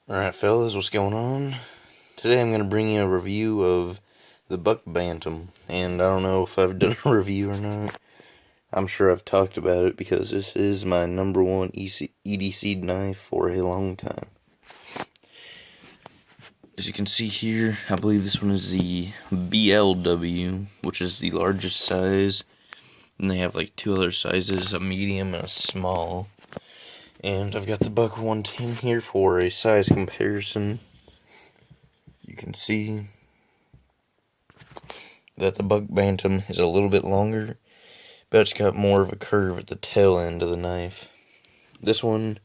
Alright fellas, what's going on? Today I'm going to bring you a review of the Buck Bantam, and I don't know if I've done a review or not. I'm sure I've talked about it because this is my number one EDC knife for a long time. As you can see here, I believe this one is the BLW, which is the largest size, and they have like two other sizes, a medium and a small. And I've got the Buck 110 here for a size comparison. You can see that the Buck Bantam is a little bit longer, but it's got more of a curve at the tail end of the knife. This one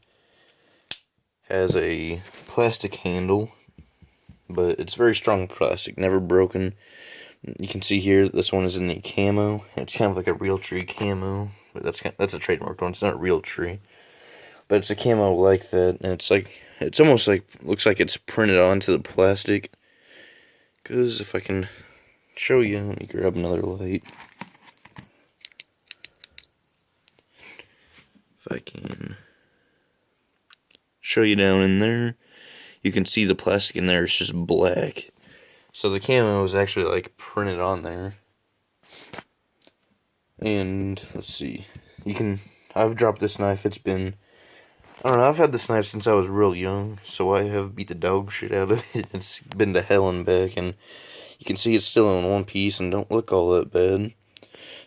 has a plastic handle, but it's very strong plastic, never broken. You can see here, this one is in the camo. It's kind of like a Realtree camo, but that's a trademarked one. It's not Realtree, but it's a camo like that, and it's almost like, looks like it's printed onto the plastic. Because if I can show you, let me grab another light. If I can show you down in there, you can see the plastic in there is just black. So the camo is actually like printed on there. And let's see, I've dropped this knife. I don't know, I've had this knife since I was real young, so I have beat the dog shit out of it. It's been to hell and back, and you can see it's still in one piece and don't look all that bad.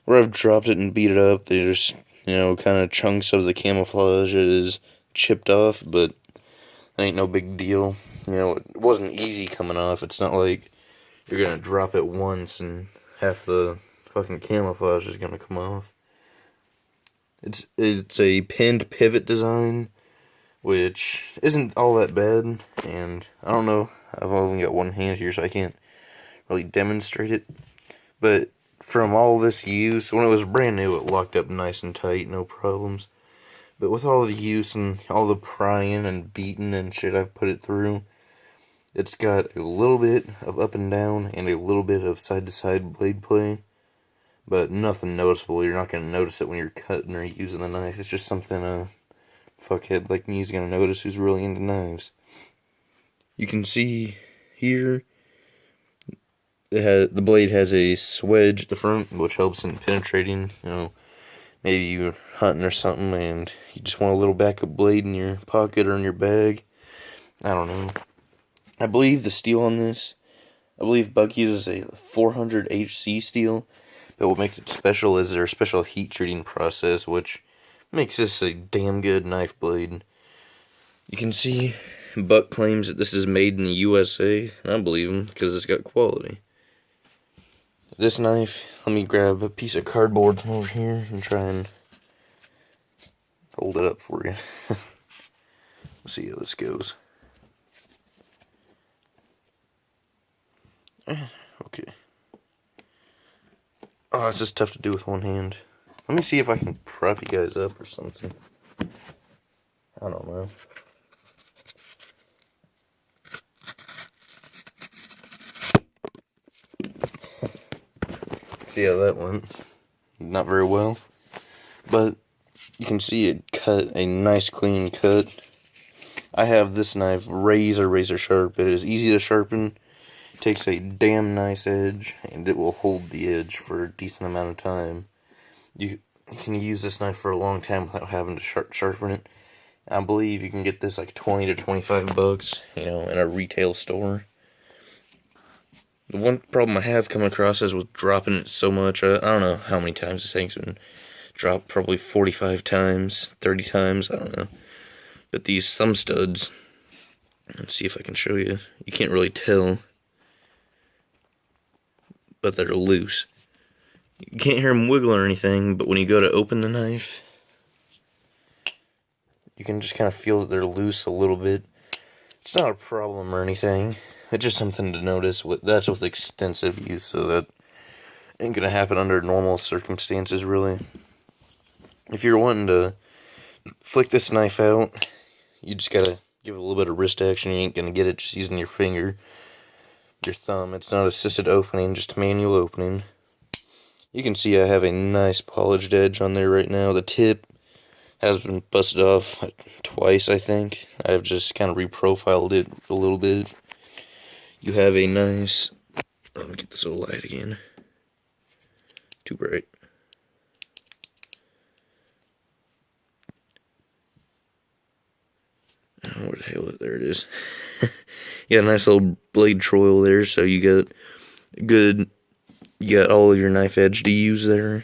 Where I've dropped it and beat it up, there's, kind of chunks of the camouflage that is chipped off, but that ain't no big deal. It wasn't easy coming off. It's not like you're gonna drop it once and half the fucking camouflage is gonna come off. It's a pinned pivot design, which isn't all that bad, and I don't know, I've only got one hand here, so I can't really demonstrate it, but from all this use, when it was brand new, it locked up nice and tight, no problems, but with all the use and all the prying and beating and shit I've put it through, it's got a little bit of up and down and a little bit of side to side blade play, but nothing noticeable. You're not going to notice it when you're cutting or using the knife. It's just something a fuckhead like me is going to notice who's really into knives. You can see here, the blade has a swedge at the front, which helps in penetrating. Maybe you're hunting or something and you just want a little backup blade in your pocket or in your bag. I don't know. I believe the steel on this, Buck uses a 400 HC steel, but what makes it special is their special heat treating process, which makes this a damn good knife blade. You can see Buck claims that this is made in the USA, and I believe him because it's got quality. This knife, let me grab a piece of cardboard from over here and try and hold it up for you. Let's see how this goes. Okay. Oh, it's just tough to do with one hand. Let me see if I can prop you guys up or something. I don't know. See how that went? Not very well. But you can see it cut a nice clean cut. I have this knife razor sharp. It is easy to sharpen. Takes a damn nice edge, and it will hold the edge for a decent amount of time. You can use this knife for a long time without having to sharpen it. I believe you can get this like 20 to 25 bucks, in a retail store. The one problem I have come across is with dropping it so much. I don't know how many times this thing's been dropped, probably 45 times, 30 times, I don't know. But these thumb studs, let's see if I can show you. You can't really tell, but they're loose. You can't hear them wiggle or anything, but when you go to open the knife, you can just kind of feel that they're loose a little bit. It's not a problem or anything. It's just something to notice. That's with extensive use, so that ain't gonna happen under normal circumstances, really. If you're wanting to flick this knife out, you just gotta give it a little bit of wrist action. You ain't gonna get it just using your finger, your thumb. It's not assisted opening, just manual opening. You can see I have a nice polished edge on there right now. The tip has been busted off like, twice, I think. I've just kind of reprofiled it a little bit. You have a nice... Let me get this little light again. Too bright. Where the hell is it? There it is. You got a nice little blade troil there, so you got good... You got all of your knife edge to use there.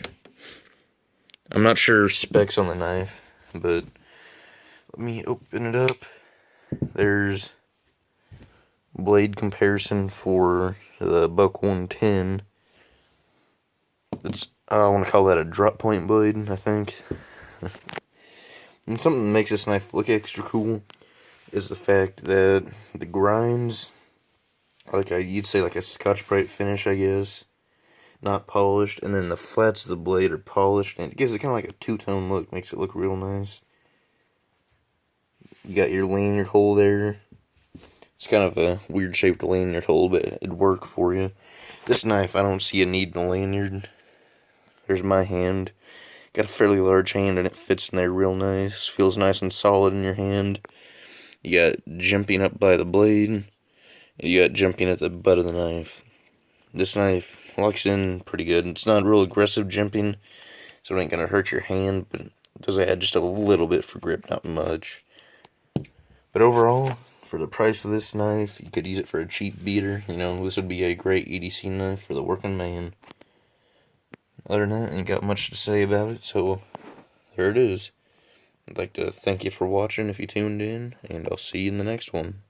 I'm not sure specs on the knife, but let me open it up. There's blade comparison for the Buck 110. I want to call that a drop point blade, I think. And something that makes this knife look extra cool is the fact that the grinds, you'd say like a Scotch-Brite finish, I guess. Not polished, and then the flats of the blade are polished, and it gives it kind of like a two-tone look, makes it look real nice. You got your lanyard hole there. It's kind of a weird shaped lanyard hole, but it'd work for you. This knife, I don't see a need in a lanyard. There's my hand. Got a fairly large hand, and it fits in there real nice. Feels nice and solid in your hand. You got jumping up by the blade, and you got jumping at the butt of the knife. This knife locks in pretty good. It's not real aggressive jimping, so it ain't gonna hurt your hand, but it does add just a little bit for grip, not much. But overall, for the price of this knife, you could use it for a cheap beater. You know, this would be a great EDC knife for the working man. Other than that, I ain't got much to say about it, so there it is. I'd like to thank you for watching if you tuned in, and I'll see you in the next one.